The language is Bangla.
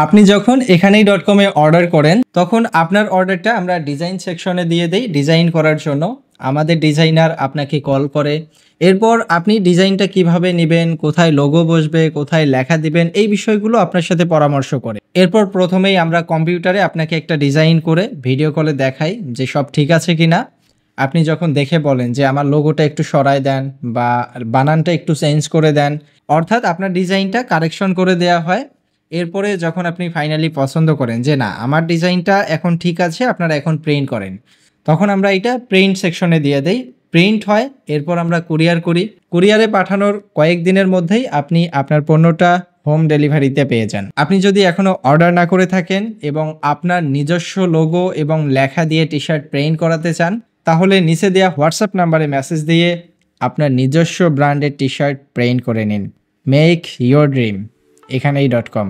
আপনি যখন এখানেই ডট কমে অর্ডার করেন তখন আপনার অর্ডারটা আমরা ডিজাইন সেকশনে দিয়ে দেই ডিজাইন করার জন্য। আমাদের ডিজাইনার আপনাকে কল করে। এরপর আপনি ডিজাইনটা কিভাবে নেবেন, কোথায় লোগো বসবে, কোথায় লেখা দিবেন এই বিষয়গুলো আপনার সাথে পরামর্শ করে। এরপর প্রথমেই আমরা কম্পিউটারে আপনাকে একটা ডিজাইন করে ভিডিও কলে দেখাই যে সব ঠিক আছে কিনা। আপনি যখন দেখে বলেন যে আমার লোগোটা একটু সরায় দেন বা বানানটা একটু চেঞ্জ করে দেন, অর্থাৎ আপনার ডিজাইনটা কারেকশন করে দেয়া হয়। এরপরে যখন আপনি ফাইনালি পছন্দ করেন যে না আমার ডিজাইনটা এখন ঠিক আছে, আপনারা এখন প্রিন্ট করেন, তখন আমরা এটা প্রিন্ট সেকশনে দিয়ে দেই। প্রিন্ট হয়, এরপর আমরা কুরিয়ার করি। কুরিয়ারে পাঠানোর কয়েকদিনের মধ্যেই আপনি আপনার পণ্যটা হোম ডেলিভারিতে পেয়ে যান। আপনি যদি এখনও অর্ডার না করে থাকেন এবং আপনার নিজস্ব লোগো এবং লেখা দিয়ে টি শার্ট প্রিন্ট করাতে চান, তাহলে নিচে দেওয়া হোয়াটসঅ্যাপ নাম্বারে মেসেজ দিয়ে আপনার নিজস্ব ব্র্যান্ডের টি শার্ট প্রিন্ট করে নিন। মেক ইয়োর ড্রিম এখানেই .com।